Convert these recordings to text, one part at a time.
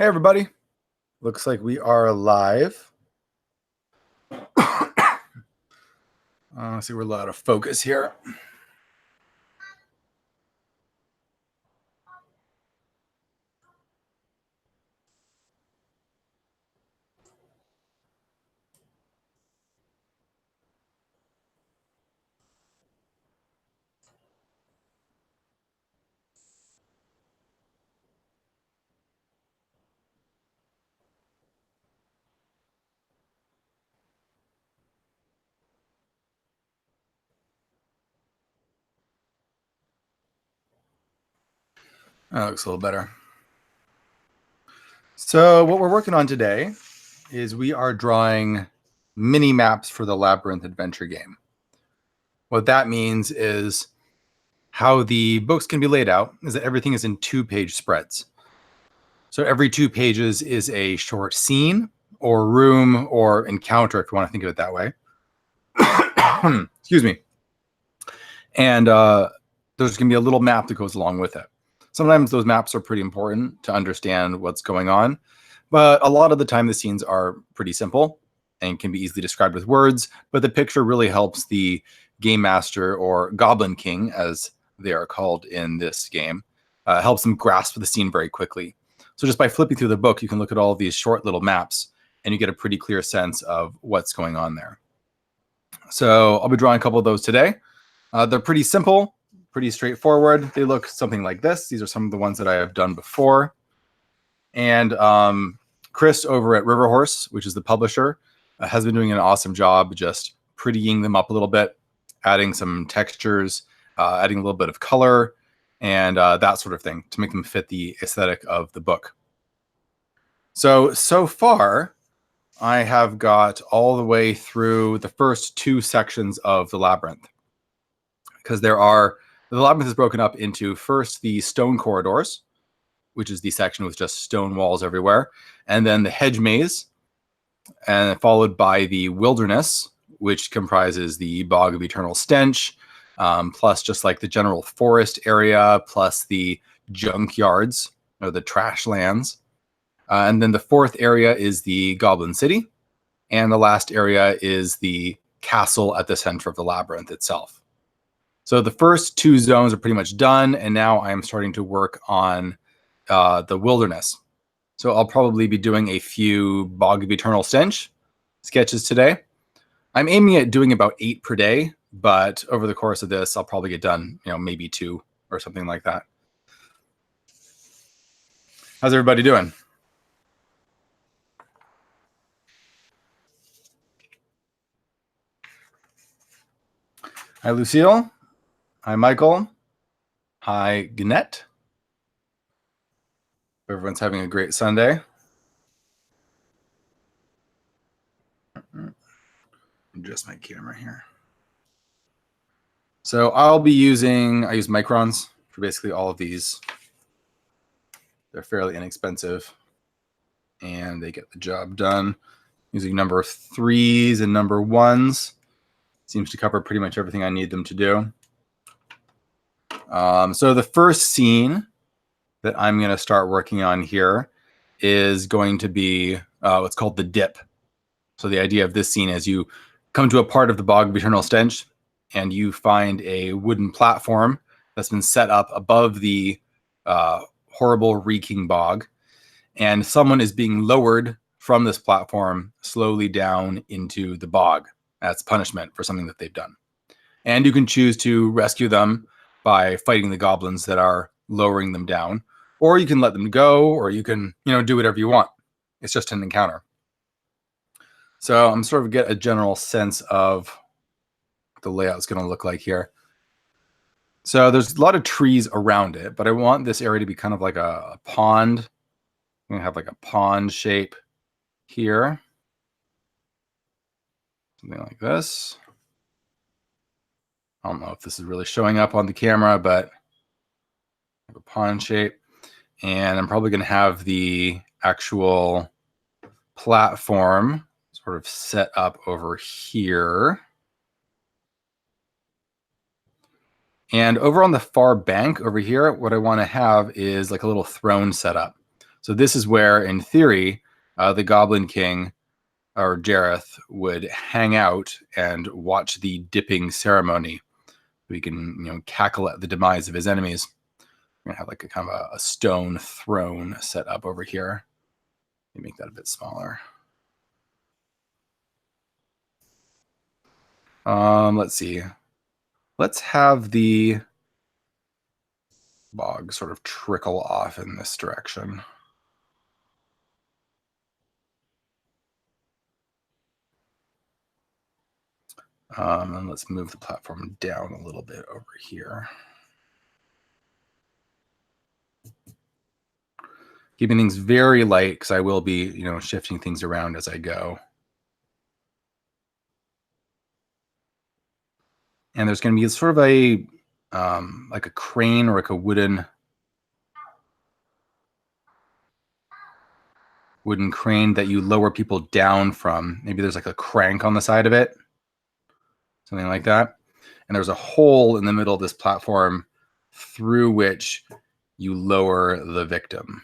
Hey everybody, looks like we are live. Let's see, we're a lot of focus here. That looks a little better. So what we're working on today is we are drawing mini maps for the Labyrinth adventure game. What that means is how the books can be laid out is that everything is in 2-page spreads. So every 2 pages is a short scene or room or encounter, if you want to think of it that way. Excuse me. And there's going to be a little map that goes along with it. Sometimes those maps are pretty important to understand what's going on, but a lot of the time the scenes are pretty simple and can be easily described with words, but the picture really helps the game master, or Goblin King as they are called in this game, helps them grasp the scene very quickly. So just by flipping through the book, you can look at all of these short little maps and you get a pretty clear sense of what's going on there. So I'll be drawing a couple of those today. They're pretty simple, pretty straightforward. They look something like this. These are some of the ones that I have done before. And Chris over at Riverhorse, which is the publisher, has been doing an awesome job just prettying them up a little bit, adding some textures, adding a little bit of color, and that sort of thing to make them fit the aesthetic of the book. So far, I have got all the way through the first 2 sections of the Labyrinth. Because the Labyrinth is broken up into first the stone corridors, which is the section with just stone walls everywhere, and then the hedge maze, and followed by the wilderness, which comprises the bog of eternal stench, plus just like the general forest area, plus the junkyards or the trash lands. And then the 4th area is the Goblin City, and the last area is the castle at the center of the Labyrinth itself. So the first 2 zones are pretty much done, and now I'm starting to work on the wilderness. So I'll probably be doing a few Bog of Eternal Stench sketches today. I'm aiming at doing about 8 per day, but over the course of this, I'll probably get done, maybe 2 or something like that. How's everybody doing? Hi, Lucille. Hi, Michael. Hi, Gannett. Everyone's having a great Sunday. Adjust my camera here. So I use microns for basically all of these. They're fairly inexpensive and they get the job done. Using number 3s and number 1s seems to cover pretty much everything I need them to do. So the first scene that I'm going to start working on here is going to be what's called the dip. So the idea of this scene is you come to a part of the Bog of Eternal Stench and you find a wooden platform that's been set up above the horrible reeking bog, and someone is being lowered from this platform slowly down into the bog. That's punishment for something that they've done. And you can choose to rescue them by fighting the goblins that are lowering them down, or you can let them go, or you can, do whatever you want. It's just an encounter. So I'm sort of get a general sense of what the layout's going to look like here. So there's a lot of trees around it, but I want this area to be kind of like a pond. I'm going to have like a pond shape here. Something like this. I don't know if this is really showing up on the camera, but I have a pond shape. And I'm probably going to have the actual platform sort of set up over here. And over on the far bank over here, what I want to have is like a little throne set up. So this is where, in theory, the Goblin King or Jareth would hang out and watch the dipping ceremony. We can, cackle at the demise of his enemies. We're gonna have like a kind of a stone throne set up over here. Let me make that a bit smaller. Let's see. Let's have the bog sort of trickle off in this direction. And let's move the platform down a little bit over here. Keeping things very light because I will be, shifting things around as I go. And there's going to be sort of a like a crane or like a wooden crane that you lower people down from. Maybe there's like a crank on the side of it, something like that. And there's a hole in the middle of this platform through which you lower the victim.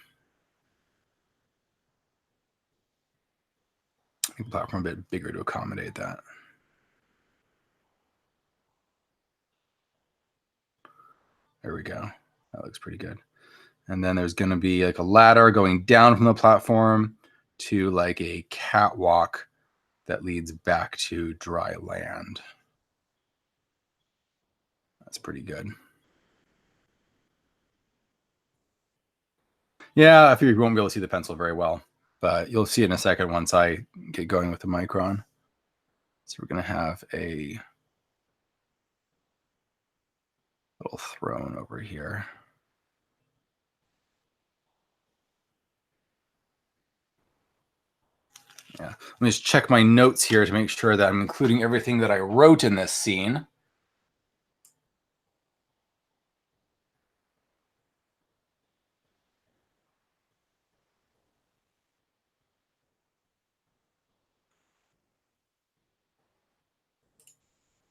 Make the platform a bit bigger to accommodate that. There we go. That looks pretty good. And then there's going to be like a ladder going down from the platform to like a catwalk that leads back to dry land. That's pretty good. Yeah, I figured you won't be able to see the pencil very well, but you'll see it in a second once I get going with the Micron. So we're going to have a little throne over here. Yeah, let me just check my notes here to make sure that I'm including everything that I wrote in this scene.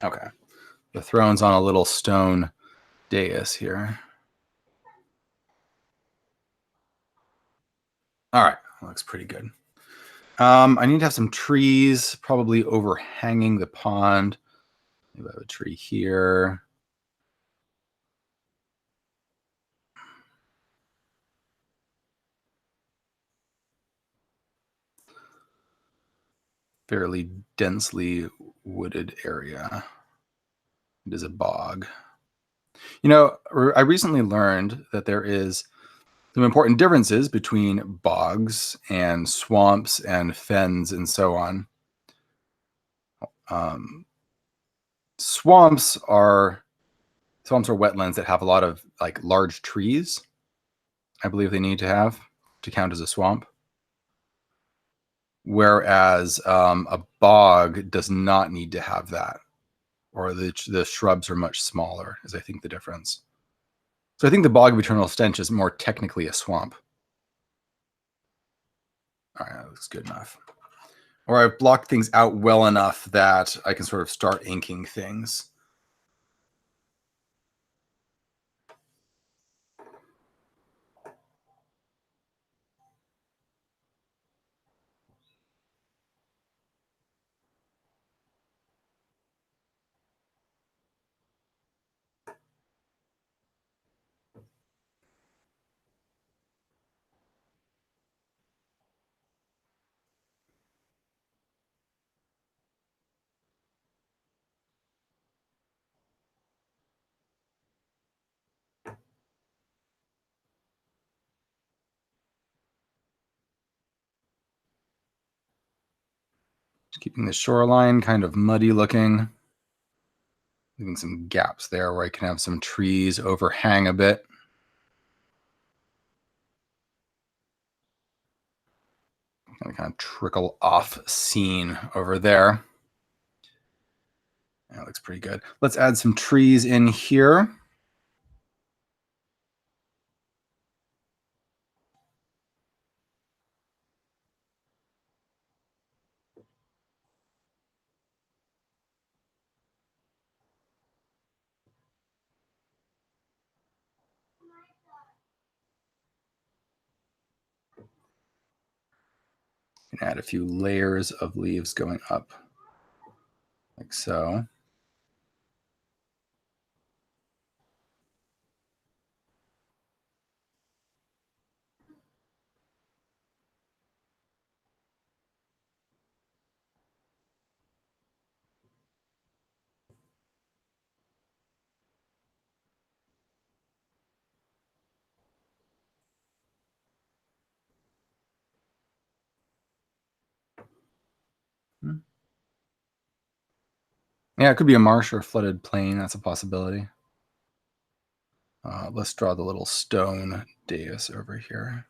Okay. The throne's on a little stone dais here. All right, that looks pretty good. I need to have some trees probably overhanging the pond. Maybe I have a tree here. Fairly densely wooded area. It is a bog. I recently learned that there is some important differences between bogs and swamps and fens and so on. Swamps are wetlands that have a lot of like large trees. I believe they need to have to count as a swamp. Whereas a bog does not need to have that, or the shrubs are much smaller, is I think the difference. So I think the bog of eternal stench is more technically a swamp. All right, that looks good enough. Or I've blocked things out well enough that I can sort of start inking things. Just keeping the shoreline kind of muddy looking. Leaving some gaps there where I can have some trees overhang a bit. Kind of trickle off scene over there. That looks pretty good. Let's add some trees in here. Add a few layers of leaves going up, like so. Yeah, it could be a marsh or a flooded plain. That's a possibility. Let's draw the little stone dais over here.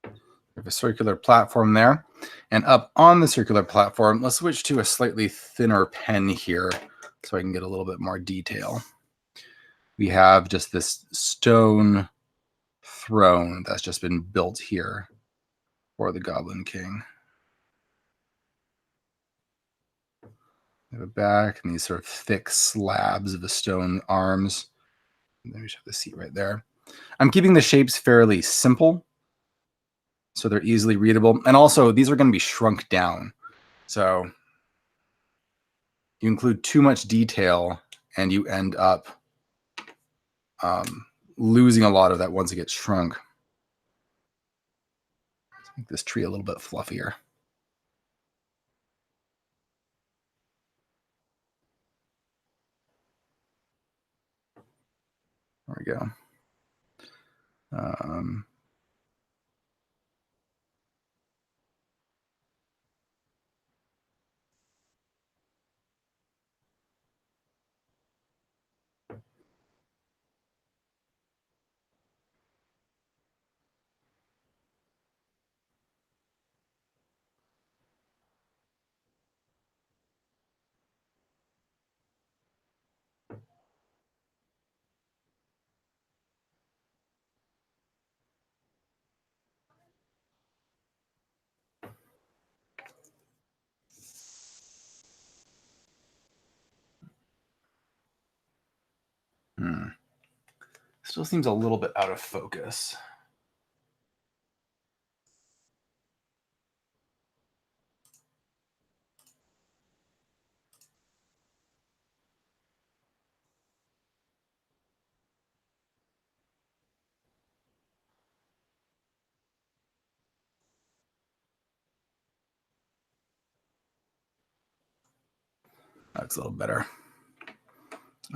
We have a circular platform there. And up on the circular platform, let's switch to a slightly thinner pen here so I can get a little bit more detail. We have just this stone throne that's just been built here for the Goblin King. We have a back and these sort of thick slabs of the stone arms. And then we should have the seat right there. I'm keeping the shapes fairly simple, so they're easily readable. And also, these are going to be shrunk down. So you include too much detail, and you end up losing a lot of that once it gets shrunk. Let's make this tree a little bit fluffier. There we go. Still seems a little bit out of focus. That's a little better.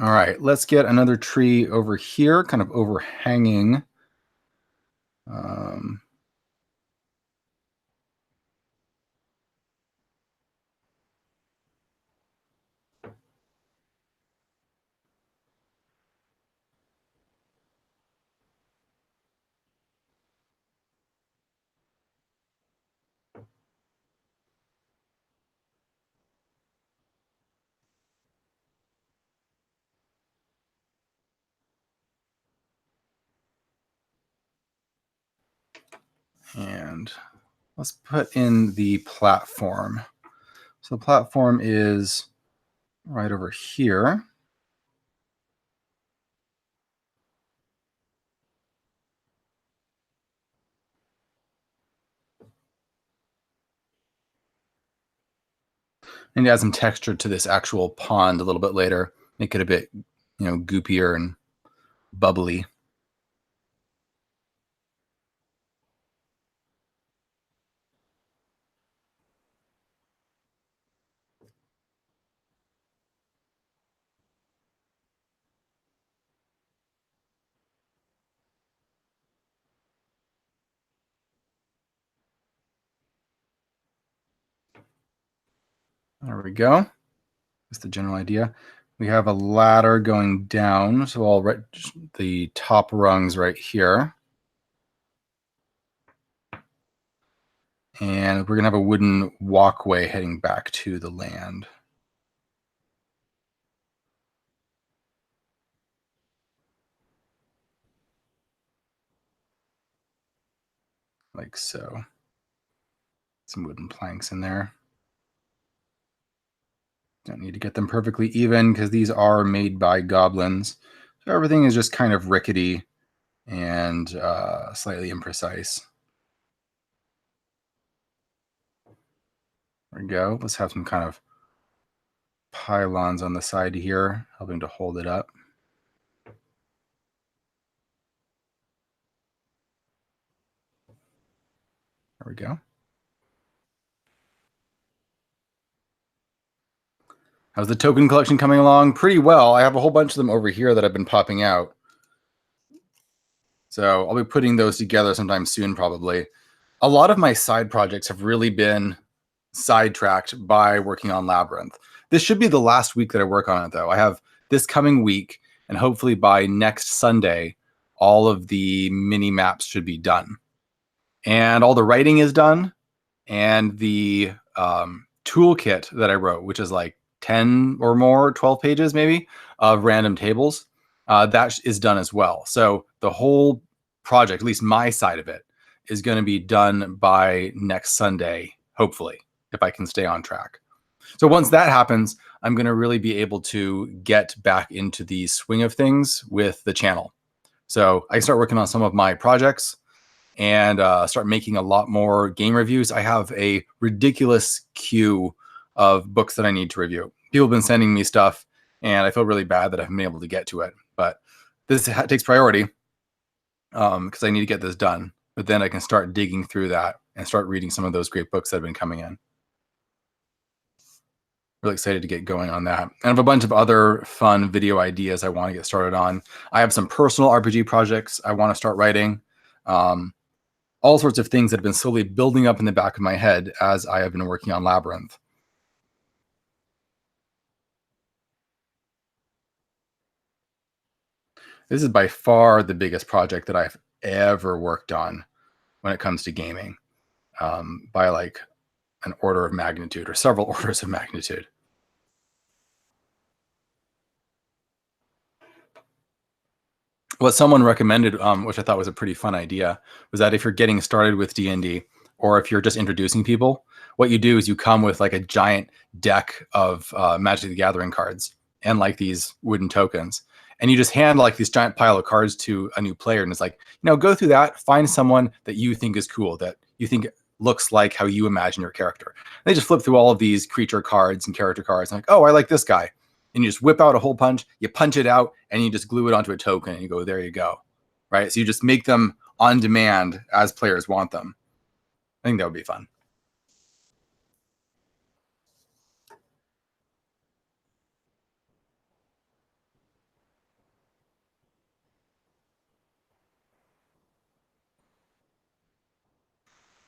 All right, let's get another tree over here, kind of overhanging. And let's put in the platform. So the platform is right over here. And add some texture to this actual pond a little bit later. Make it a bit, goopier and bubbly. There we go. That's the general idea. We have a ladder going down, so I'll write the top rungs right here. And we're going to have a wooden walkway heading back to the land. Like so. Some wooden planks in there. Don't need to get them perfectly even because these are made by goblins. So everything is just kind of rickety and slightly imprecise. There we go. Let's have some kind of pylons on the side here, helping to hold it up. There we go. How's the token collection coming along? Pretty well. I have a whole bunch of them over here that have been popping out. So I'll be putting those together sometime soon, probably. A lot of my side projects have really been sidetracked by working on Labyrinth. This should be the last week that I work on it, though. I have this coming week, and hopefully by next Sunday, all of the mini maps should be done. And all the writing is done, and the toolkit that I wrote, which is like 10 or more, 12 pages maybe, of random tables, that is done as well. So the whole project, at least my side of it, is going to be done by next Sunday, hopefully, if I can stay on track. So once that happens, I'm going to really be able to get back into the swing of things with the channel. So I start working on some of my projects and start making a lot more game reviews. I have a ridiculous queue of books that I need to review. People have been sending me stuff, and I feel really bad that I haven't been able to get to it. But this takes priority because I need to get this done. But then I can start digging through that and start reading some of those great books that have been coming in. Really excited to get going on that. And I have a bunch of other fun video ideas I want to get started on. I have some personal RPG projects I want to start writing. All sorts of things that have been slowly building up in the back of my head as I have been working on Labyrinth. This is by far the biggest project that I've ever worked on when it comes to gaming, by like an order of magnitude or several orders of magnitude. What someone recommended, which I thought was a pretty fun idea, was that if you're getting started with D&D, or if you're just introducing people, what you do is you come with like a giant deck of Magic the Gathering cards and like these wooden tokens. And you just hand like this giant pile of cards to a new player. And it's like, go through that, find someone that you think is cool, that you think looks like how you imagine your character. And they just flip through all of these creature cards and character cards. And like, oh, I like this guy. And you just whip out a hole punch, you punch it out, and you just glue it onto a token, and you go, there you go. Right? So you just make them on demand as players want them. I think that would be fun.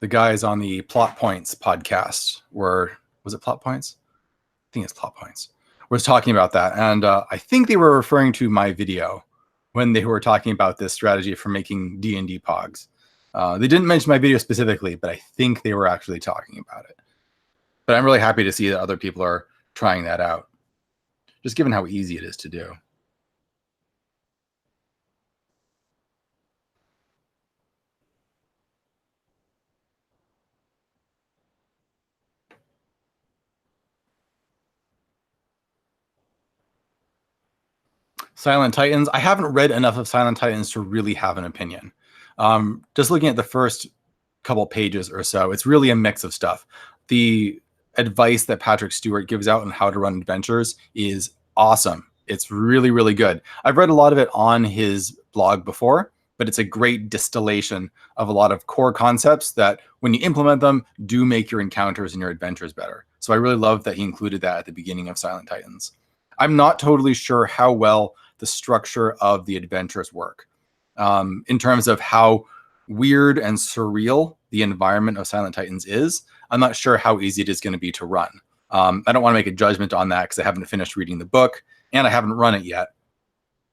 The guys on the Plot Points podcast was it Plot Points? I think it's Plot Points. Was talking about that. And I think they were referring to my video when they were talking about this strategy for making D&D pogs. They didn't mention my video specifically, but I think they were actually talking about it. But I'm really happy to see that other people are trying that out, just given how easy it is to do. Silent Titans. I haven't read enough of Silent Titans to really have an opinion. Just looking at the first couple pages or so, it's really a mix of stuff. The advice that Patrick Stewart gives out on how to run adventures is awesome. It's really, really good. I've read a lot of it on his blog before, but it's a great distillation of a lot of core concepts that when you implement them, do make your encounters and your adventures better. So I really love that he included that at the beginning of Silent Titans. I'm not totally sure how well the structure of the adventures work in terms of how weird and surreal the environment of Silent Titans is. I'm not sure how easy it is going to be to run. I don't want to make a judgment on that because I haven't finished reading the book and I haven't run it yet.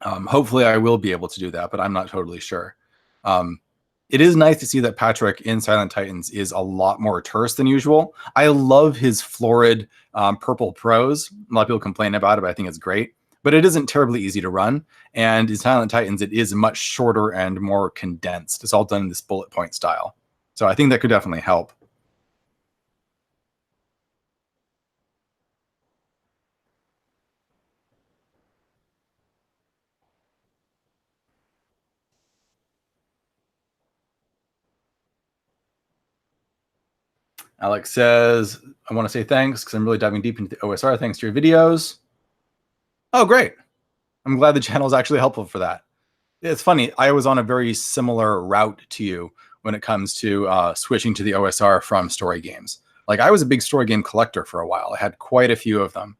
Hopefully I will be able to do that, but I'm not totally sure. It is nice to see that Patrick in Silent Titans is a lot more terse than usual. I love his florid purple prose. A lot of people complain about it, but I think it's great. But it isn't terribly easy to run. And in Silent Titans, it is much shorter and more condensed. It's all done in this bullet point style. So I think that could definitely help. Alex says, I want to say thanks because I'm really diving deep into the OSR thanks to your videos. Oh, great. I'm glad the channel is actually helpful for that. It's funny. I was on a very similar route to you when it comes to switching to the OSR from story games. Like, I was a big story game collector for a while. I had quite a few of them.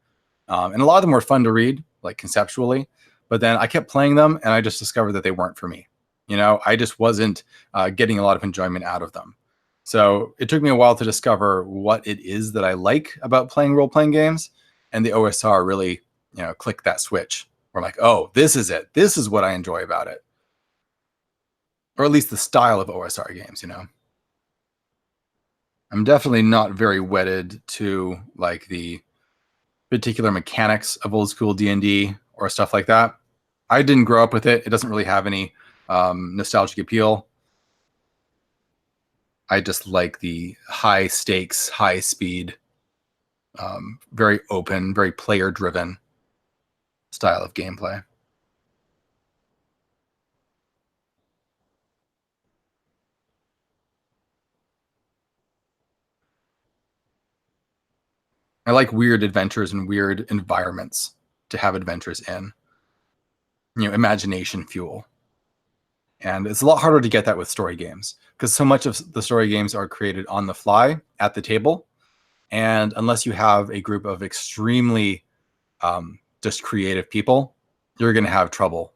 And a lot of them were fun to read, like conceptually. But then I kept playing them and I just discovered that they weren't for me. You know, I just wasn't getting a lot of enjoyment out of them. So it took me a while to discover what it is that I like about playing role-playing games. And the OSR really, you know, clicked that switch. We're like, oh, this is it. This is what I enjoy about it. Or at least the style of OSR games, you know. I'm definitely not very wedded to like the particular mechanics of old school D&D or stuff like that. I didn't grow up with it. It doesn't really have any nostalgic appeal. I just like the high stakes, high speed, very open, very player driven style of gameplay. I like weird adventures and weird environments to have adventures in. You know, imagination fuel. And it's a lot harder to get that with story games because so much of the story games are created on the fly at the table. And unless you have a group of extremely just creative people, you're going to have trouble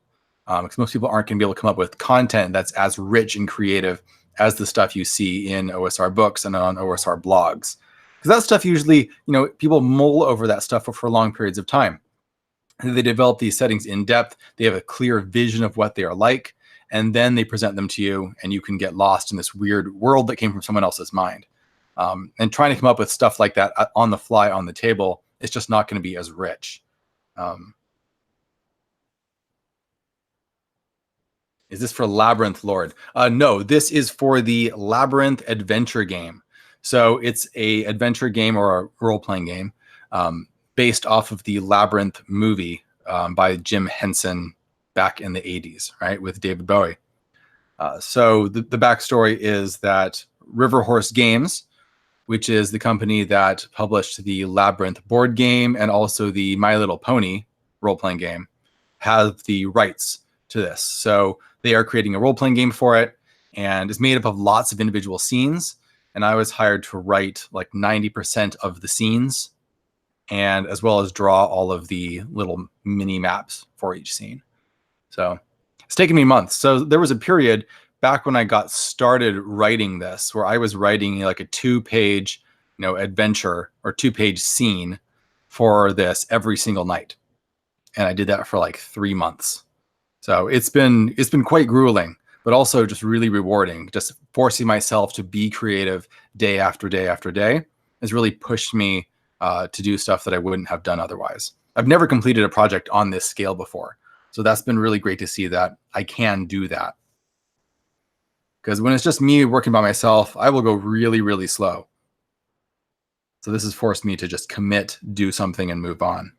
because most people aren't going to be able to come up with content that's as rich and creative as the stuff you see in OSR books and on OSR blogs. Because that stuff usually, you know, people mull over that stuff for long periods of time. And they develop these settings in depth. They have a clear vision of what they are like. And then they present them to you and you can get lost in this weird world that came from someone else's mind. And trying to come up with stuff like that on the fly on the table, it's just not going to be as rich. Is this for Labyrinth Lord? No, this is for the Labyrinth adventure game. So it's a adventure game or a role-playing game based off of the Labyrinth movie by Jim Henson back in the 80s, right, with David Bowie. So the backstory is that River Horse Games, which is the company that published the Labyrinth board game and also the My Little Pony role-playing game, have the rights to this. So they are creating a role-playing game for it, and it's made up of lots of individual scenes. And I was hired to write like 90% of the scenes, and as well as draw all of the little mini maps for each scene. So it's taken me months. So there was a period back when I got started writing this where I was writing like a 2-page, you know, adventure or 2-page scene for this every single night. And I did that for like 3 months. So it's been quite grueling, but also just really rewarding. Just forcing myself to be creative day after day after day has really pushed me to do stuff that I wouldn't have done otherwise. I've never completed a project on this scale before. So that's been really great to see that I can do that. Because when it's just me working by myself, I will go really, really slow. So this has forced me to just commit, do something, and move on.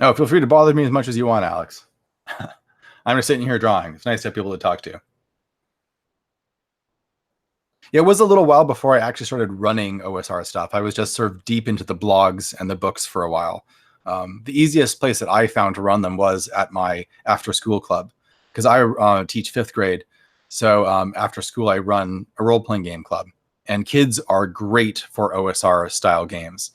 Oh, feel free to bother me as much as you want, Alex. I'm just sitting here drawing. It's nice to have people to talk to. Yeah, it was a little while before I actually started running OSR stuff. I was just sort of deep into the blogs and the books for a while. The easiest place that I found to run them was at my after-school club, because I teach 5th grade. So after school, I run a role-playing game club. And kids are great for OSR-style games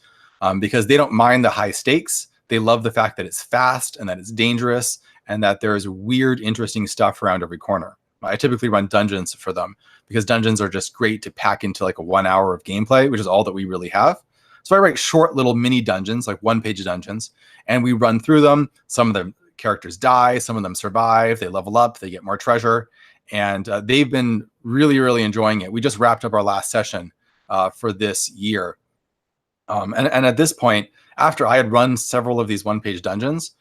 because they don't mind the high stakes. They love the fact that it's fast and that it's dangerous and that there's weird, interesting stuff around every corner. I typically run dungeons for them because dungeons are just great to pack into like a 1 hour of gameplay, which is all that we really have. So I write short little mini dungeons, like 1-page dungeons, and we run through them. Some of the characters die, some of them survive, they level up, they get more treasure, and they've been really, really enjoying it. We just wrapped up our last session for this year. And at this point, after I had run several of these one-page dungeons,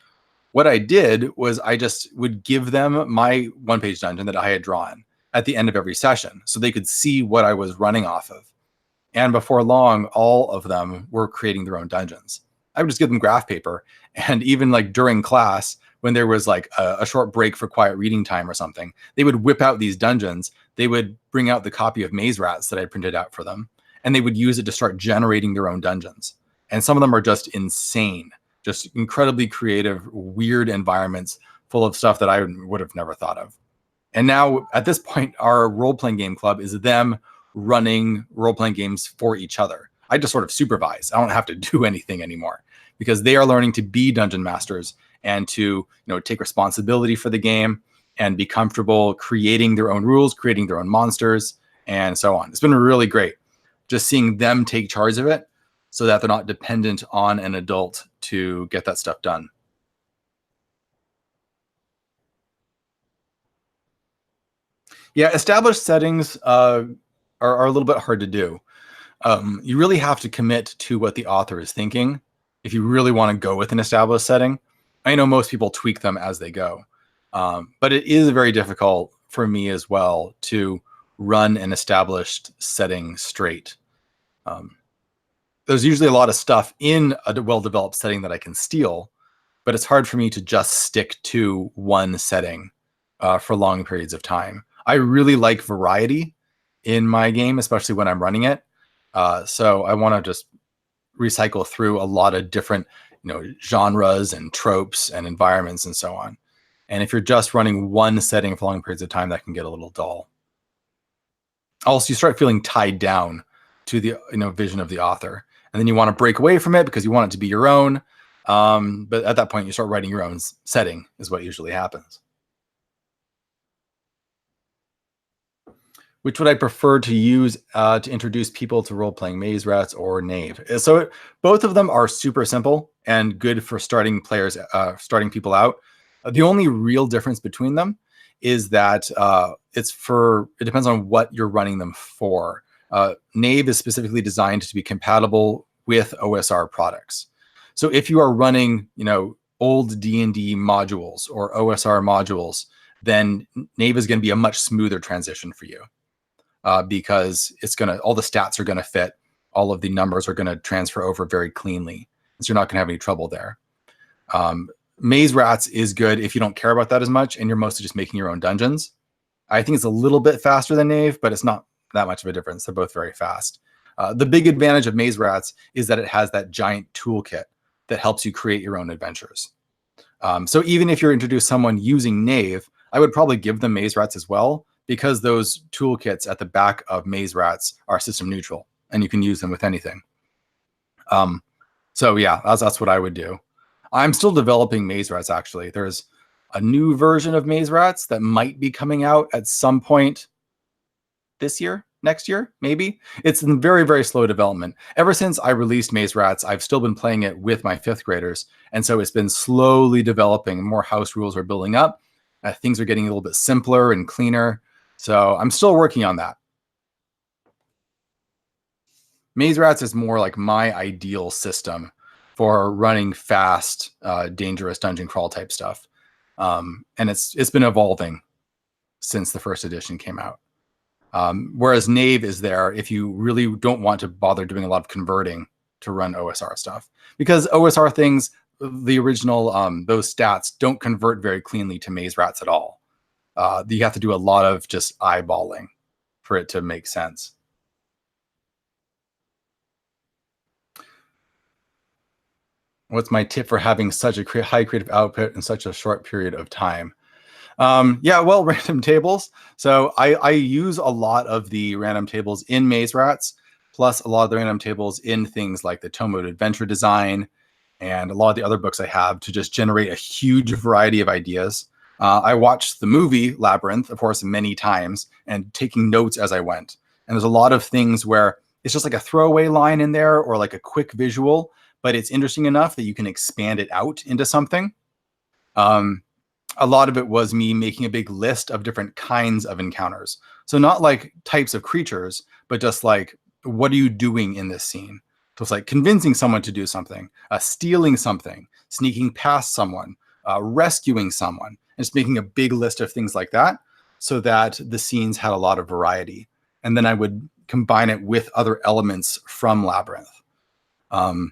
what I did was I just would give them my one-page dungeon that I had drawn at the end of every session so they could see what I was running off of. And before long, all of them were creating their own dungeons. I would just give them graph paper. And even like during class, when there was like a short break for quiet reading time or something, they would whip out these dungeons. They would bring out the copy of Maze Rats that I printed out for them, and they would use it to start generating their own dungeons. And some of them are just insane, just incredibly creative, weird environments full of stuff that I would have never thought of. And now at this point, our role-playing game club is them running role-playing games for each other. I just sort of supervise. I don't have to do anything anymore because they are learning to be dungeon masters and to take responsibility for the game and be comfortable creating their own rules, creating their own monsters, and so on. It's been really great just seeing them take charge of it so that they're not dependent on an adult to get that stuff done. Yeah, established settings are a little bit hard to do. You really have to commit to what the author is thinking if you really want to go with an established setting. I know most people tweak them as they go, but it is very difficult for me as well to run an established setting straight. There's usually a lot of stuff in a well-developed setting that I can steal, but it's hard for me to just stick to one setting for long periods of time. I really like variety in my game, especially when I'm running it. So I want to just recycle through a lot of different, genres and tropes and environments and so on. And if you're just running one setting for long periods of time, that can get a little dull. Also, you start feeling tied down to the vision of the author, and then you want to break away from it because you want it to be your own. But at that point, you start writing your own setting, is what usually happens. Which would I prefer to use to introduce people to role-playing Maze Rats or Knave? So both of them are super simple and good for starting starting people out. The only real difference between them is that it depends on what you're running them for. Knave is specifically designed to be compatible with OSR products. So if you are running, old D&D modules or OSR modules, then Knave is going to be a much smoother transition for you. Because all the stats are going to fit, all of the numbers are going to transfer over very cleanly, so you're not going to have any trouble there. Maze Rats is good if you don't care about that as much and you're mostly just making your own dungeons. I think it's a little bit faster than Knave, but it's not that much of a difference. They're both very fast. The big advantage of Maze Rats is that it has that giant toolkit that helps you create your own adventures. So even if you're introduced someone using Knave, I would probably give them Maze Rats as well, because those toolkits at the back of Maze Rats are system neutral and you can use them with anything. So yeah, that's what I would do. I'm still developing Maze Rats, actually. There's a new version of Maze Rats that might be coming out at some point this year, next year, maybe. It's in very, very slow development. Ever since I released Maze Rats, I've still been playing it with my 5th graders. And so it's been slowly developing. More house rules are building up. Things are getting a little bit simpler and cleaner. So I'm still working on that. Maze Rats is more like my ideal system for running fast, dangerous dungeon crawl type stuff. And it's been evolving since the first edition came out. Whereas Knave is there if you really don't want to bother doing a lot of converting to run OSR stuff. Because OSR things, the original, those stats don't convert very cleanly to Maze Rats at all. You have to do a lot of just eyeballing for it to make sense. What's my tip for having such a high creative output in such a short period of time? Yeah, well, random tables. So I use a lot of the random tables in Maze Rats, plus a lot of the random tables in things like the Tome of Adventure Design and a lot of the other books I have to just generate a huge variety of ideas. I watched the movie Labyrinth, of course, many times and taking notes as I went. And there's a lot of things where it's just like a throwaway line in there or like a quick visual, but it's interesting enough that you can expand it out into something. A lot of it was me making a big list of different kinds of encounters. So not like types of creatures, but just like, what are you doing in this scene? So it's like convincing someone to do something, stealing something, sneaking past someone, rescuing someone, and just making a big list of things like that so that the scenes had a lot of variety. And then I would combine it with other elements from Labyrinth. And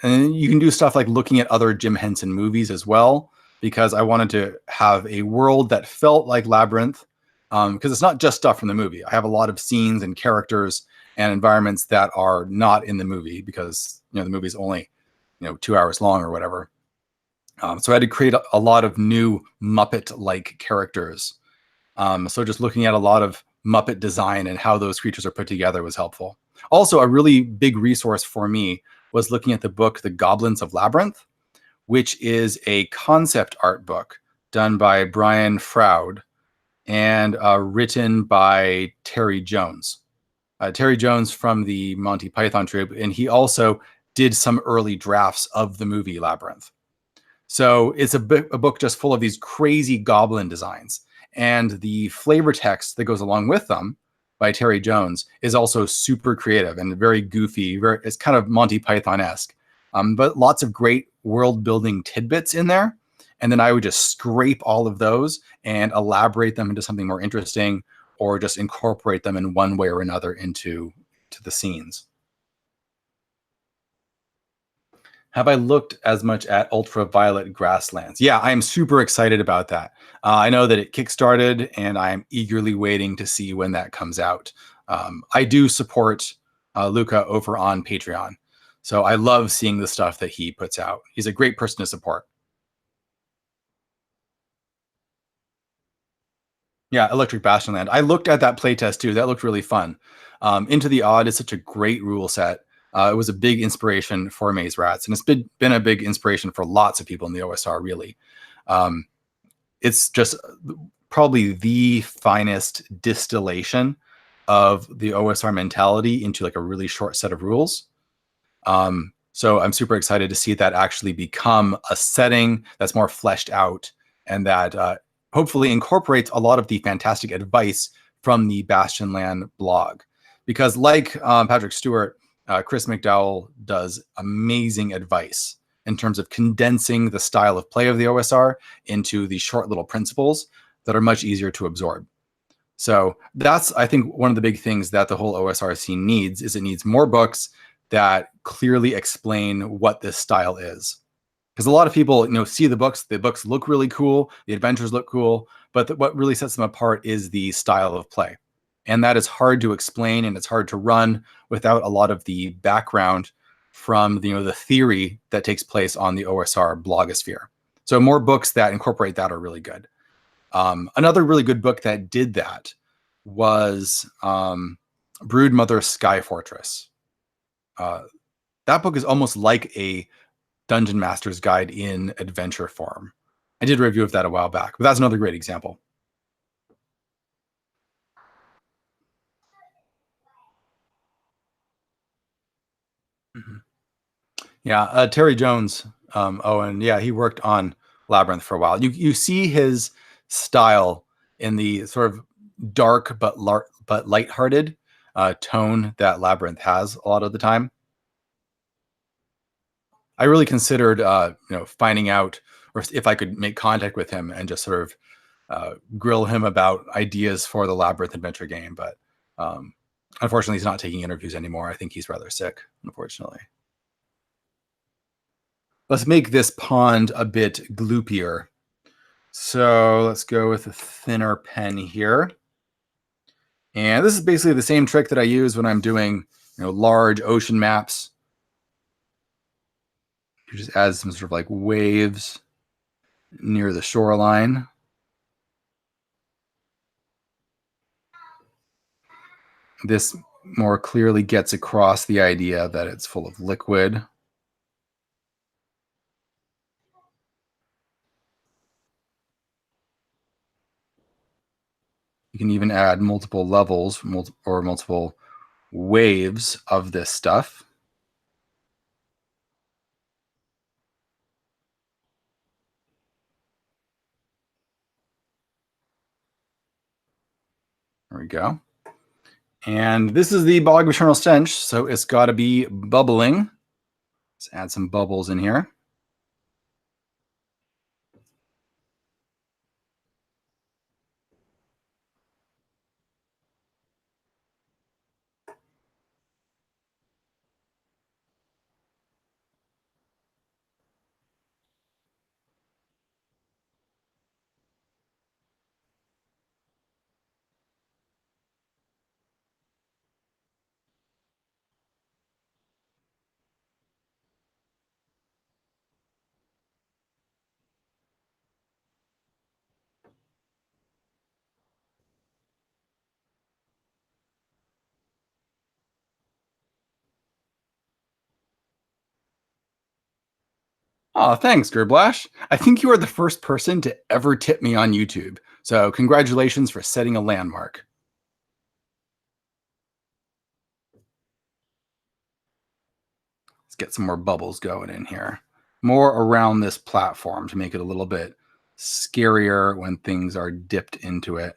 you can do stuff like looking at other Jim Henson movies as well, because I wanted to have a world that felt like Labyrinth, because it's not just stuff from the movie. I have a lot of scenes and characters and environments that are not in the movie because the movie's only 2 hours long or whatever. So I had to create a lot of new Muppet-like characters. So just looking at a lot of Muppet design and how those creatures are put together was helpful. Also, a really big resource for me was looking at the book, The Goblins of Labyrinth, which is a concept art book done by Brian Froud and written by Terry Jones. Terry Jones from the Monty Python troupe, and he also did some early drafts of the movie Labyrinth. So it's a book just full of these crazy goblin designs. And the flavor text that goes along with them by Terry Jones is also super creative and very goofy. It's kind of Monty Python-esque, but lots of great world-building tidbits in there. And then I would just scrape all of those and elaborate them into something more interesting, or just incorporate them in one way or another into the scenes. Have I looked as much at Ultraviolet Grasslands? Yeah, I am super excited about that. I know that it kickstarted, and I am eagerly waiting to see when that comes out. I do support Luca over on Patreon, so I love seeing the stuff that he puts out. He's a great person to support. Yeah, Electric Bastionland. I looked at that playtest too. That looked really fun. Into the Odd is such a great rule set. It was a big inspiration for Maze Rats, and it's been a big inspiration for lots of people in the OSR, really. It's just probably the finest distillation of the OSR mentality into like a really short set of rules. So I'm super excited to see that actually become a setting that's more fleshed out, and that hopefully incorporates a lot of the fantastic advice from the Bastionland blog. Because like Patrick Stewart, Chris McDowell does amazing advice in terms of condensing the style of play of the OSR into these short little principles that are much easier to absorb. So that's, I think, one of the big things that the whole OSR scene needs is it needs more books that clearly explain what this style is. Because a lot of people, see the books look really cool, the adventures look cool, but what really sets them apart is the style of play. And that is hard to explain, and it's hard to run without a lot of the background from the theory that takes place on the OSR blogosphere. So more books that incorporate that are really good. Another really good book that did that was Broodmother Sky Fortress. That book is almost like a Dungeon Master's Guide in adventure form. I did a review of that a while back, but that's another great example. Mm-hmm. Yeah, Terry Jones. And yeah, he worked on Labyrinth for a while. You see his style in the sort of dark but lighthearted tone that Labyrinth has a lot of the time. I really considered, finding out, or if I could make contact with him and just sort of grill him about ideas for the Labyrinth adventure game. But unfortunately, he's not taking interviews anymore. I think he's rather sick, unfortunately. Let's make this pond a bit gloopier. So let's go with a thinner pen here. And this is basically the same trick that I use when I'm doing large ocean maps. You just add some sort of like waves near the shoreline. This more clearly gets across the idea that it's full of liquid. You can even add multiple levels or multiple waves of this stuff. There we go. And this is the bog of eternal stench, so it's got to be bubbling. Let's add some bubbles in here. Oh, thanks, Gerblash. I think you are the first person to ever tip me on YouTube. So congratulations for setting a landmark. Let's get some more bubbles going in here. More around this platform to make it a little bit scarier when things are dipped into it.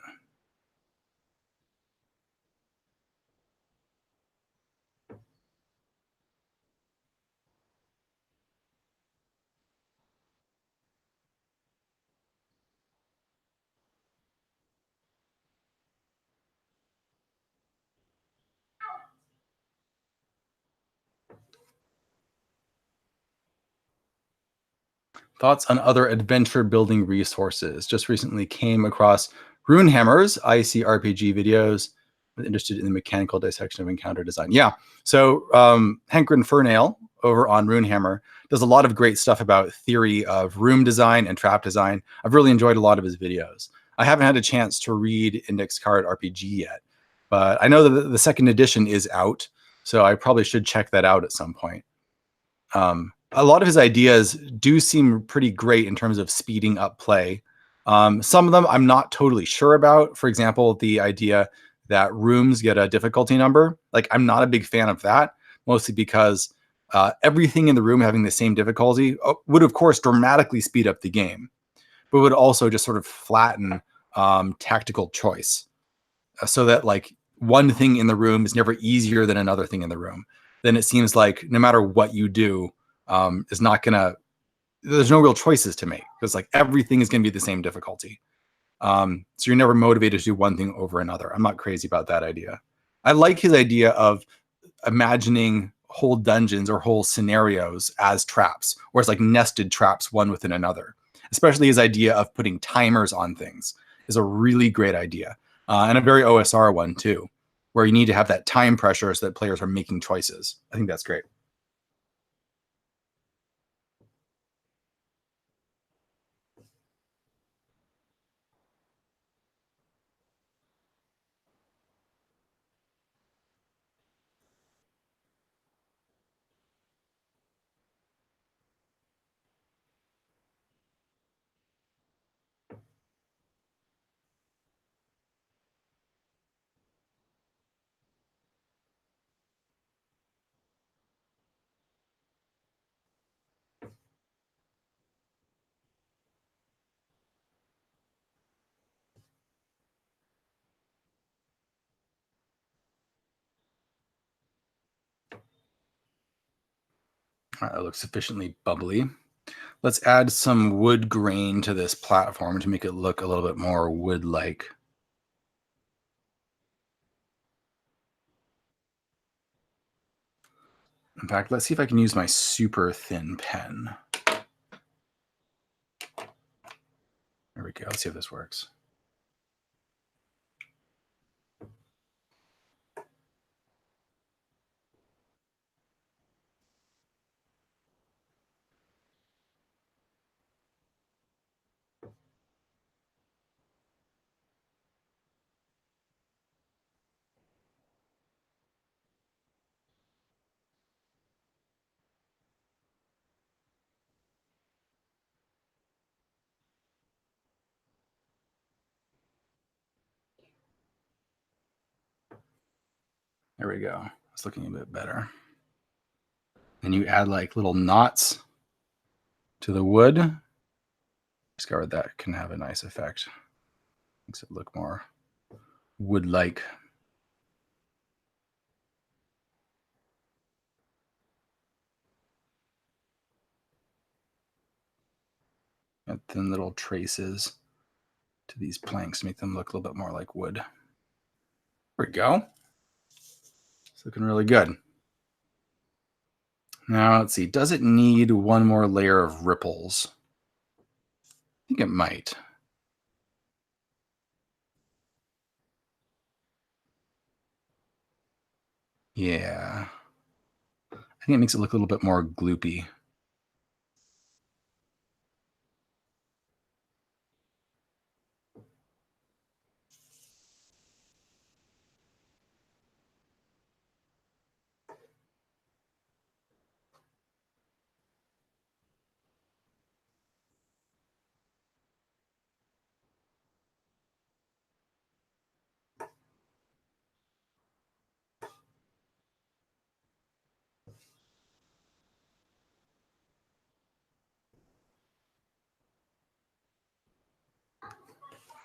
Thoughts on other adventure building resources? Just recently came across Runehammer's ICRPG videos. I'm interested in the mechanical dissection of encounter design. Yeah. So Hankrin Furnail over on Runehammer does a lot of great stuff about theory of room design and trap design. I've really enjoyed a lot of his videos. I haven't had a chance to read Index Card RPG yet, but I know that the second edition is out, so I probably should check that out at some point. A lot of his ideas do seem pretty great in terms of speeding up play. Some of them I'm not totally sure about. For example, the idea that rooms get a difficulty number. Like, I'm not a big fan of that, mostly because everything in the room having the same difficulty would, of course, dramatically speed up the game, but would also just sort of flatten tactical choice, so that like one thing in the room is never easier than another thing in the room. Then it seems like no matter what you do, is not gonna. There's no real choices to make because like everything is gonna be the same difficulty. So you're never motivated to do one thing over another. I'm not crazy about that idea. I like his idea of imagining whole dungeons or whole scenarios as traps, or as like nested traps one within another. Especially his idea of putting timers on things is a really great idea, and a very OSR one too, where you need to have that time pressure so that players are making choices. I think that's great. All right, that looks sufficiently bubbly. Let's add some wood grain to this platform to make it look a little bit more wood-like. In fact, let's see if I can use my super thin pen. There we go. Let's see if this works. There we go. It's looking a bit better. And you add like little knots to the wood. Discovered that can have a nice effect. Makes it look more wood-like. Add thin little traces to these planks to make them look a little bit more like wood. There we go. It's looking really good. Now let's see, does it need one more layer of ripples? I think it might. Yeah. I think it makes it look a little bit more gloopy.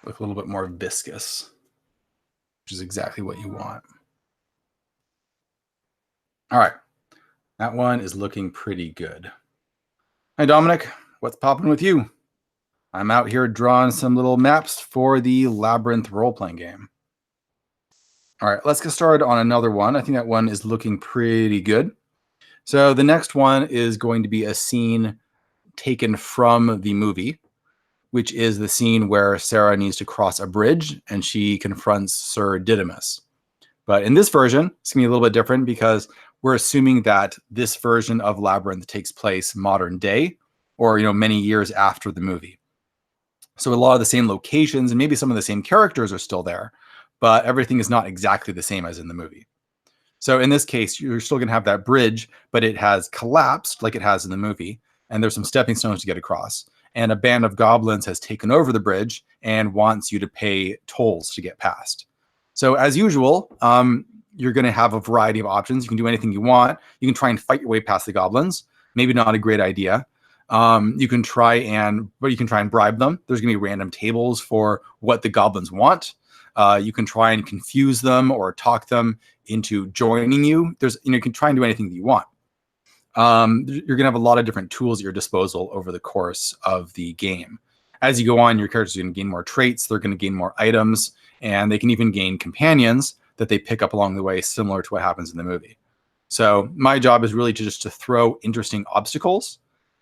Look a little bit more viscous, which is exactly what you want. All right, that one is looking pretty good. Hi, Dominic. What's popping with you? I'm out here drawing some little maps for the Labyrinth role-playing game. All right, let's get started on another one. I think that one is looking pretty good. So the next one is going to be a scene taken from the movie, which is the scene where Sarah needs to cross a bridge and she confronts Sir Didymus. But in this version, it's going to be a little bit different because we're assuming that this version of Labyrinth takes place modern day or, many years after the movie. So a lot of the same locations and maybe some of the same characters are still there, but everything is not exactly the same as in the movie. So in this case, you're still going to have that bridge, but it has collapsed like it has in the movie. And there's some stepping stones to get across. And a band of goblins has taken over the bridge and wants you to pay tolls to get past. So as usual, you're going to have a variety of options. You can do anything you want. You can try and fight your way past the goblins. Maybe not a great idea. You can try and bribe them. There's going to be random tables for what the goblins want. You can try and confuse them or talk them into joining you. You can try and do anything that you want. You're going to have a lot of different tools at your disposal over the course of the game. As you go on, your characters are going to gain more traits. They're going to gain more items, and they can even gain companions that they pick up along the way, similar to what happens in the movie. So my job is really just to throw interesting obstacles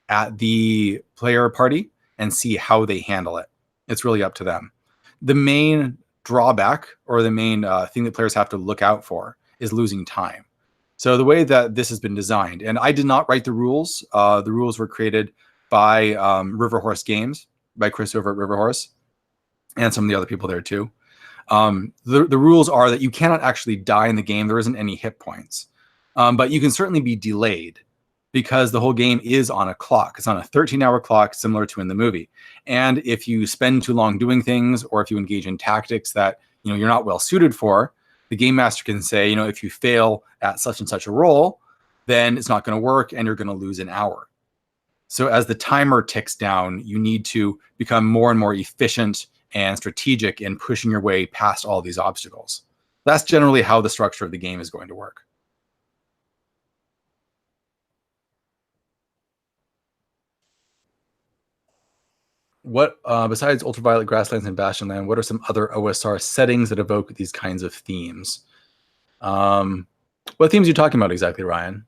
at the player party and see how they handle it. It's really up to them. The main drawback or the main thing that players have to look out for is losing time. So the way that this has been designed, and I did not write the rules. The rules were created by Riverhorse Games, by Chris over at Riverhorse, and some of the other people there too. The rules are that you cannot actually die in the game. There isn't any hit points, but you can certainly be delayed because the whole game is on a clock. It's on a 13-hour clock, similar to in the movie. And if you spend too long doing things, or if you engage in tactics that you're not well suited for, the game master can say, if you fail at such and such a roll, then it's not going to work and you're going to lose an hour. So as the timer ticks down, you need to become more and more efficient and strategic in pushing your way past all these obstacles. That's generally how the structure of the game is going to work. What, besides Ultraviolet Grasslands and Bastionland, what are some other OSR settings that evoke these kinds of themes? What themes are you talking about exactly, Ryan?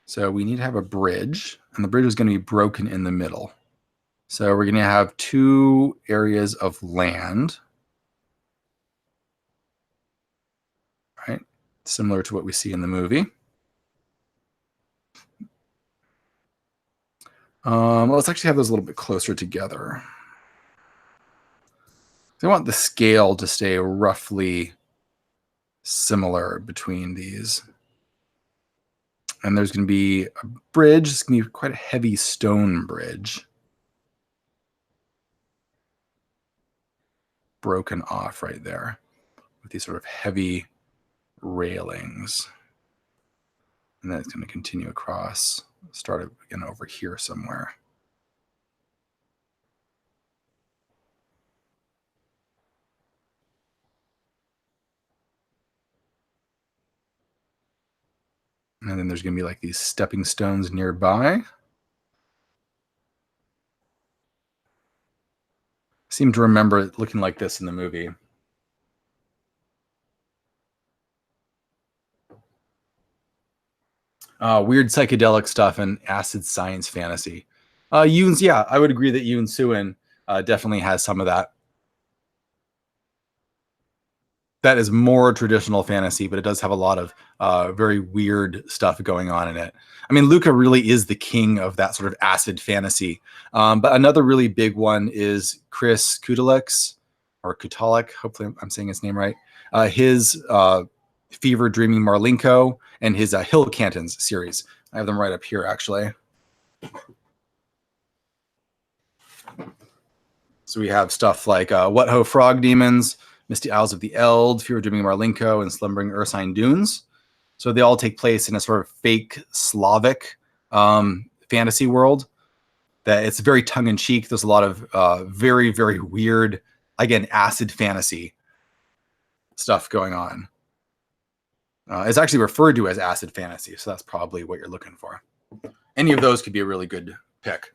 So we need to have a bridge, and the bridge is going to be broken in the middle. So we're going to have two areas of land, right? Similar to what we see in the movie. Let's actually have those a little bit closer together. So I want the scale to stay roughly similar between these. And there's going to be a bridge. It's going to be quite a heavy stone bridge. Broken off right there with these sort of heavy railings. And then it's going to continue across, start again over here somewhere. And then there's going to be like these stepping stones nearby. Seem to remember it looking like this in the movie. Weird psychedelic stuff and acid science fantasy. Yoon's, yeah, I would agree that Yoon Suin definitely has some of that. That is more traditional fantasy, but it does have a lot of very weird stuff going on in it. I mean, Luca really is the king of that sort of acid fantasy. But another really big one is Chris Kutalek's, or Kutalek, hopefully I'm saying his name right. His Fever Dreaming Marlinko and his Hill Cantons series. I have them right up here, actually. So we have stuff like What Ho Frog Demons, Misty Isles of the Eld, Fever Dreaming Marlinko, and Slumbering Ursine Dunes. So they all take place in a sort of fake Slavic fantasy world. That it's very tongue-in-cheek. There's a lot of very, very weird, again, acid fantasy stuff going on. It's actually referred to as acid fantasy, so that's probably what you're looking for. Any of those could be a really good pick.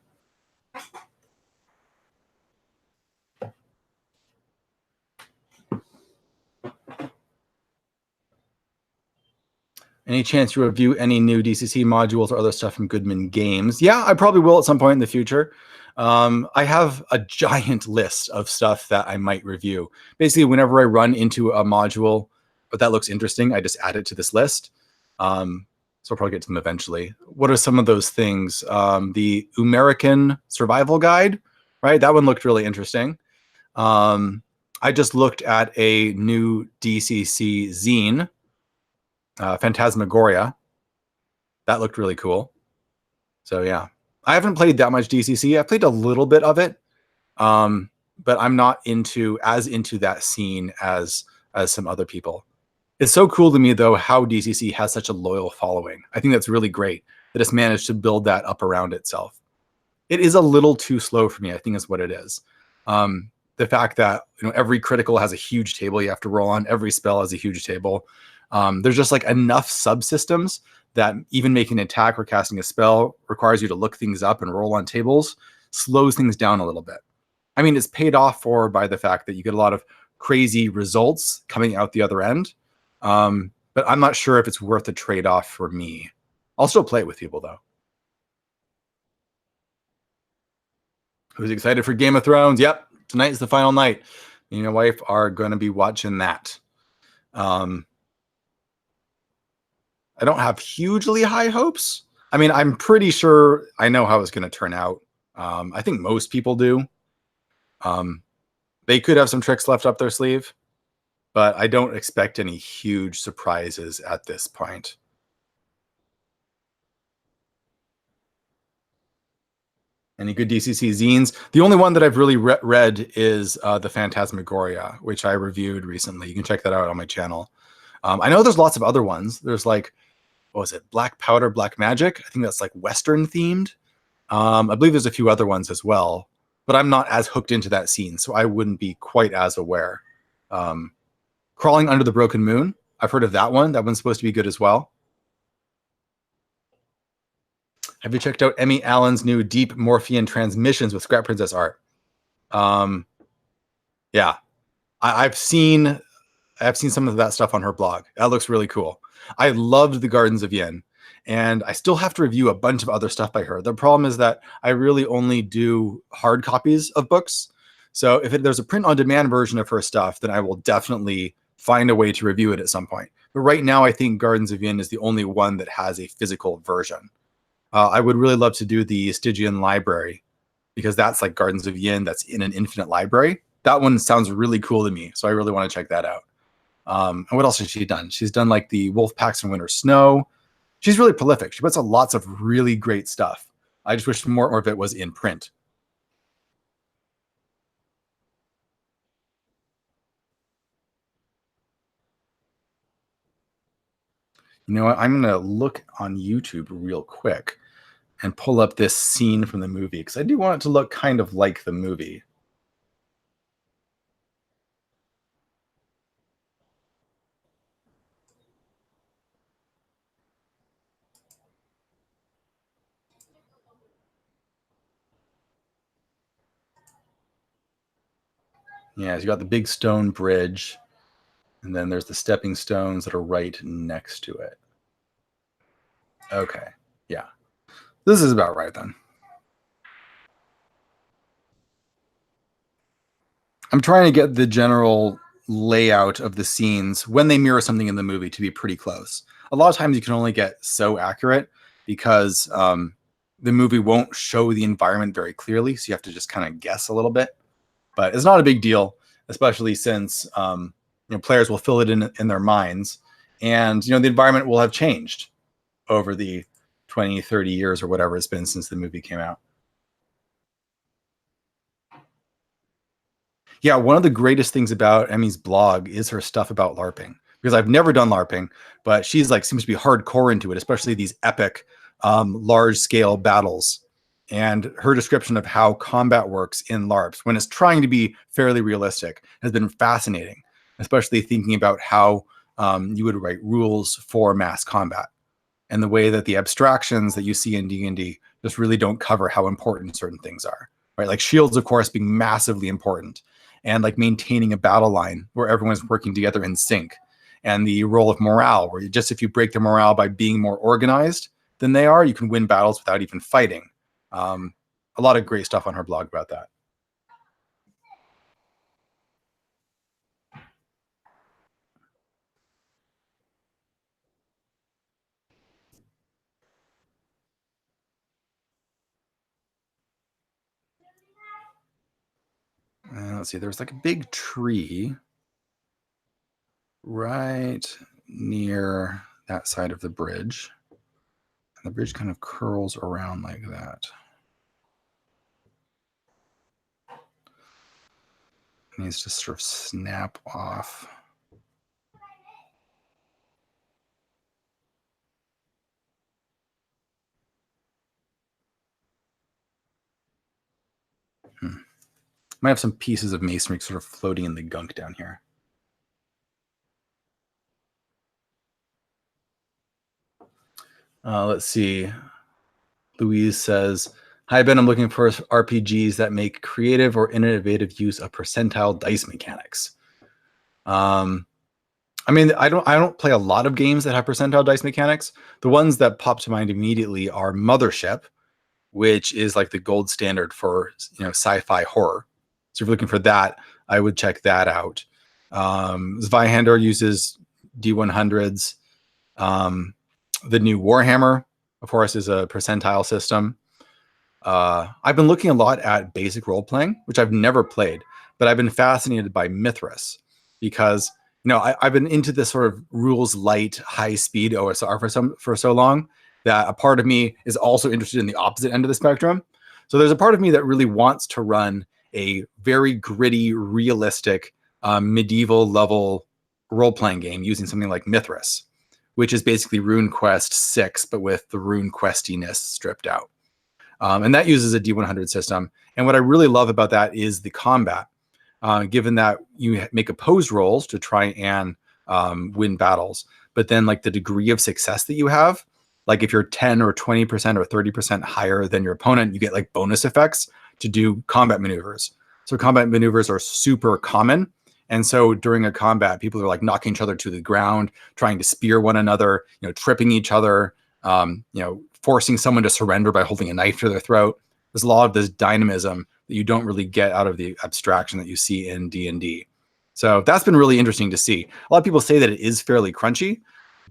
Any chance you review any new DCC modules or other stuff from Goodman Games? Yeah, I probably will at some point in the future. I have a giant list of stuff that I might review. Basically, whenever I run into a module, but that looks interesting, I just add it to this list. So I'll probably get to them eventually. What are some of those things? The American Survival Guide, right? That one looked really interesting. I just looked at a new DCC zine, Phantasmagoria. That looked really cool. So yeah, I haven't played that much DCC. I played a little bit of it, but I'm not into that scene as some other people. It's so cool to me though how DCC has such a loyal following. I think that's really great that it's managed to build that up around itself. It is a little too slow for me, I think is what it is. The fact that every critical has a huge table you have to roll on, every spell has a huge table. There's just like enough subsystems that even making an attack or casting a spell requires you to look things up and roll on tables, slows things down a little bit. I mean, it's paid off for by the fact that you get a lot of crazy results coming out the other end. But I'm not sure if it's worth the trade-off for me. I'll still play it with people though. Who's excited for Game of Thrones? Yep, tonight's the final night. Me and my wife are going to be watching that. I don't have hugely high hopes. I mean, I'm pretty sure I know how it's going to turn out. I think most people do. They could have some tricks left up their sleeve, but I don't expect any huge surprises at this point. Any good DCC zines? The only one that I've really read is the Phantasmagoria, which I reviewed recently. You can check that out on my channel. I know there's lots of other ones. There's like, what was it? Black Powder, Black Magic. I think that's like Western themed. I believe there's a few other ones as well, but I'm not as hooked into that scene, so I wouldn't be quite as aware. Crawling Under the Broken Moon. I've heard of that one. That one's supposed to be good as well. Have you checked out Emmy Allen's new Deep Morphean Transmissions with Scrap Princess art? Yeah, I've seen some of that stuff on her blog. That looks really cool. I loved the Gardens of Yin, and I still have to review a bunch of other stuff by her. The problem is that I really only do hard copies of books. So if there's a print-on-demand version of her stuff, then I will definitely find a way to review it at some point. But right now, I think Gardens of Yin is the only one that has a physical version. I would really love to do the Stygian Library, because that's like Gardens of Yin that's in an infinite library. That one sounds really cool to me, so I really want to check that out. And what else has she done? She's done like the Wolf Packs and Winter Snow. She's really prolific. She puts out lots of really great stuff. I just wish more of it was in print. You know what? I'm going to look on YouTube real quick and pull up this scene from the movie, because I do want it to look kind of like the movie. Yeah, so you got the big stone bridge, and then there's the stepping stones that are right next to it. Okay, yeah. This is about right then. I'm trying to get the general layout of the scenes when they mirror something in the movie to be pretty close. A lot of times you can only get so accurate because the movie won't show the environment very clearly, so you have to just kind of guess a little bit. But it's not a big deal, especially since players will fill it in their minds, and the environment will have changed over the 20, 30 years or whatever it's been since the movie came out. Yeah, one of the greatest things about Emmy's blog is her stuff about LARPing, because I've never done LARPing, but she's like seems to be hardcore into it, especially these epic, large scale battles. And her description of how combat works in LARPs, when it's trying to be fairly realistic, has been fascinating, especially thinking about how you would write rules for mass combat and the way that the abstractions that you see in D&D just really don't cover how important certain things are, right? Like shields, of course, being massively important, and like maintaining a battle line where everyone's working together in sync, and the role of morale, where if you break the morale by being more organized than they are, you can win battles without even fighting. A lot of great stuff on her blog about that. Let's see, there's like a big tree right near that side of the bridge. And the bridge kind of curls around like that. It needs to sort of snap off. Might have some pieces of masonry sort of floating in the gunk down here. Let's see. Louise says, "Hi, Ben. I'm looking for RPGs that make creative or innovative use of percentile dice mechanics." I mean, I don't play a lot of games that have percentile dice mechanics. The ones that pop to mind immediately are Mothership, which is like the gold standard for sci-fi horror. So if you're looking for that, I would check that out. Zweihander uses D100s. The new Warhammer, of course, is a percentile system. I've been looking a lot at basic role playing, which I've never played, but I've been fascinated by Mithras because I've been into this sort of rules light, high speed OSR for so long that a part of me is also interested in the opposite end of the spectrum. So there's a part of me that really wants to run a very gritty, realistic, medieval level role playing game using something like Mithras, which is basically RuneQuest 6, but with the RuneQuestiness stripped out. And that uses a D100 system. And what I really love about that is the combat, given that you make opposed rolls to try and win battles. But then like the degree of success that you have, like if you're 10 or 20% or 30% higher than your opponent, you get like bonus effects to do combat maneuvers. So combat maneuvers are super common. And so during a combat, people are like knocking each other to the ground, trying to spear one another, tripping each other, forcing someone to surrender by holding a knife to their throat. There's a lot of this dynamism that you don't really get out of the abstraction that you see in D&D. So that's been really interesting to see. A lot of people say that it is fairly crunchy,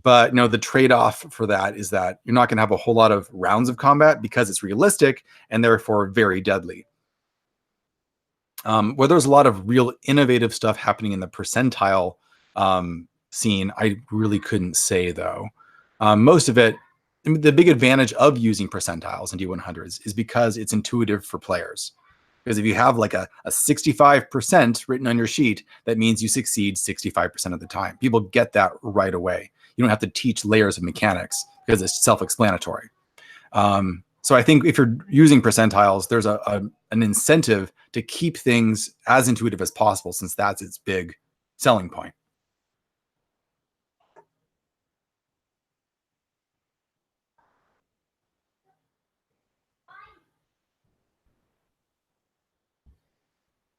but the trade-off for that is that you're not going to have a whole lot of rounds of combat because it's realistic and therefore very deadly. Where there's a lot of real innovative stuff happening in the percentile scene, I really couldn't say though. Most of it, the big advantage of using percentiles and D100s is because it's intuitive for players. Because if you have like a 65% written on your sheet, that means you succeed 65% of the time. People get that right away. You don't have to teach layers of mechanics because it's self-explanatory. So I think if you're using percentiles, there's an incentive to keep things as intuitive as possible, since that's its big selling point.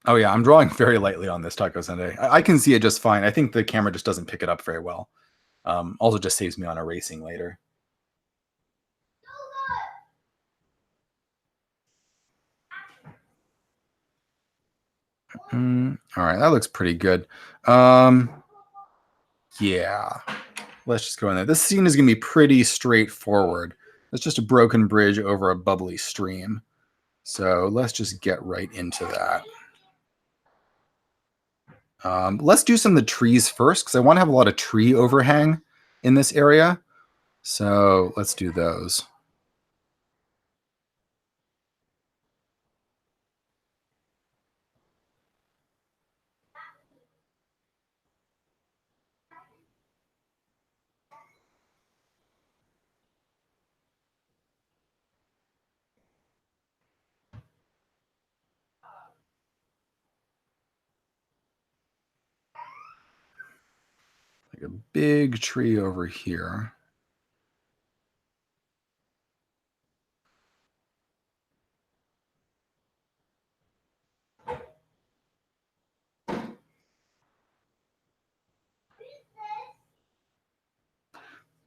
Oh yeah, I'm drawing very lightly on this taco sundae. I can see it just fine. I think the camera just doesn't pick it up very well. Also just saves me on erasing later. All right, that looks pretty good. Yeah, let's just go in there. This scene is going to be pretty straightforward. It's just a broken bridge over a bubbly stream. So let's just get right into that. Let's do some of the trees first, because I want to have a lot of tree overhang in this area. So let's do those. Like a big tree over here.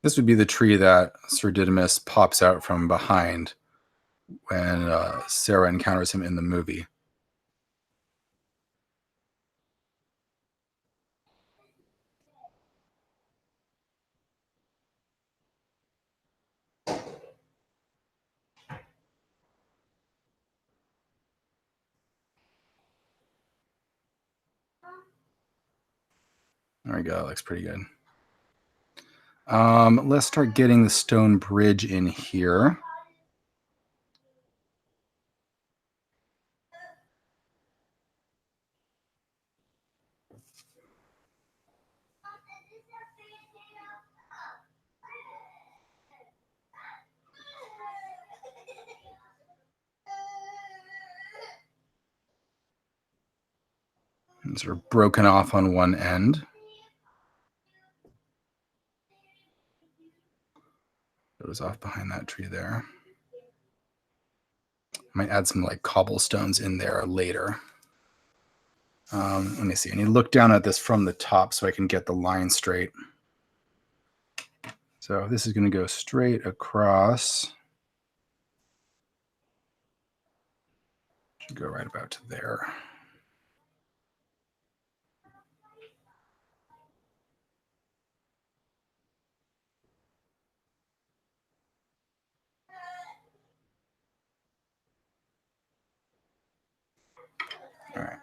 This would be the tree that Sir Didymus pops out from behind when Sarah encounters him in the movie. There we go. That looks pretty good. Let's start getting the stone bridge in here. And sort of broken off on one end. Goes off behind that tree there. Might add some like cobblestones in there later. Let me see. I need to look down at this from the top so I can get the line straight. So this is going to go straight across. Should go right about to there. All right.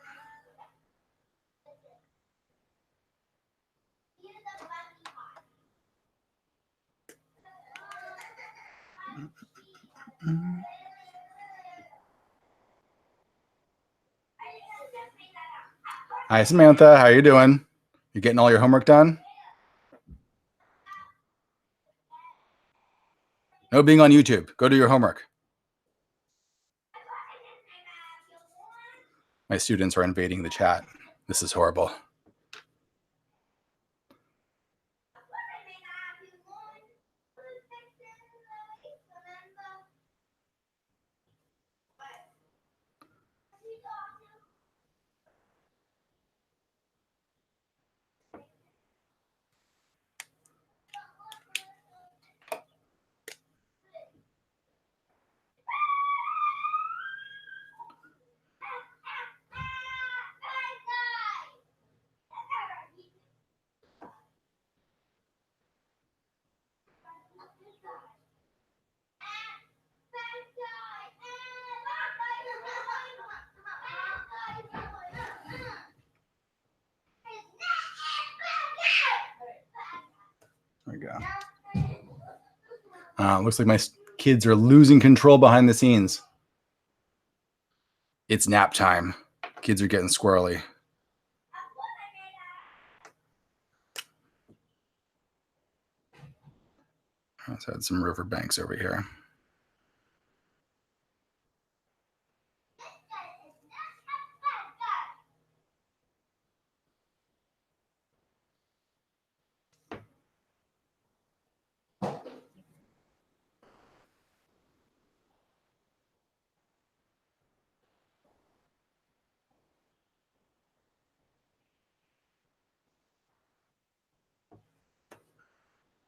Hi, Samantha. How you doing? You getting all your homework done? No being on YouTube. Go do your homework. My students are invading the chat. This is horrible. There we go. Looks like my kids are losing control behind the scenes. It's nap time. Kids are getting squirrely. Let's add some riverbanks over here.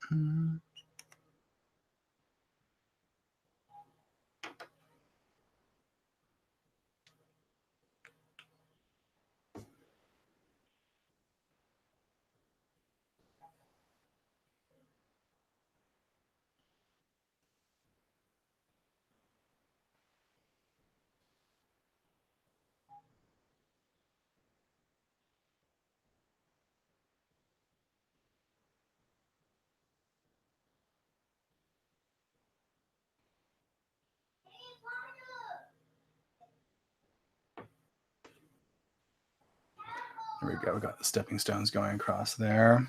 There we go. We got the stepping stones going across there.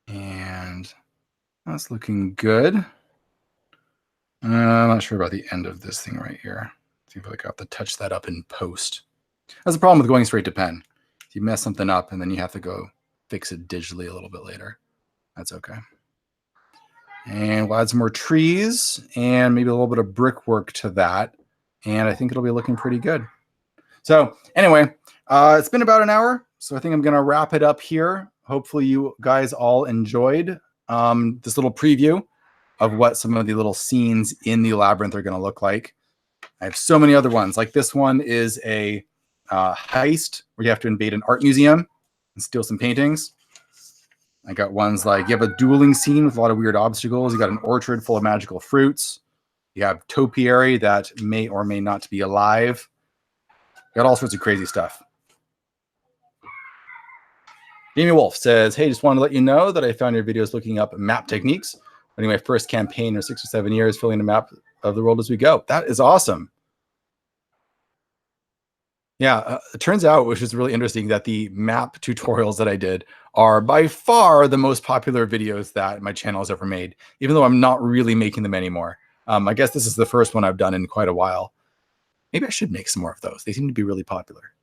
And that's looking good. I'm not sure about the end of this thing right here. See if I have to touch that up in post. That's the problem with going straight to pen. If you mess something up and then you have to go fix it digitally a little bit later. That's okay. And we'll add some more trees and maybe a little bit of brickwork to that. And I think it'll be looking pretty good. So anyway, it's been about an hour. So I think I'm going to wrap it up here. Hopefully you guys all enjoyed this little preview of what some of the little scenes in the labyrinth are going to look like. I have so many other ones. Like this one is a heist where you have to invade an art museum and steal some paintings. I got ones like you have a dueling scene with a lot of weird obstacles. You got an orchard full of magical fruits. You have topiary that may or may not be alive. You got all sorts of crazy stuff. Jamie Wolf says, hey, just wanted to let you know that I found your videos looking up map techniques. Running my first campaign in 6 or 7 years, filling the map of the world as we go. That is awesome. Yeah, it turns out, which is really interesting, that the map tutorials that I did are by far the most popular videos that my channel has ever made, even though I'm not really making them anymore. I guess this is the first one I've done in quite a while. Maybe I should make some more of those. They seem to be really popular.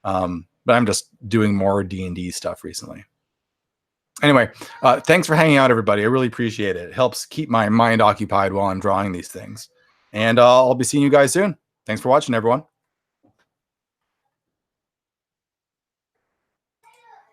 But I'm just doing more D&D stuff recently. Anyway, thanks for hanging out, everybody. I really appreciate it. It helps keep my mind occupied while I'm drawing these things. And I'll be seeing you guys soon. Thanks for watching, everyone.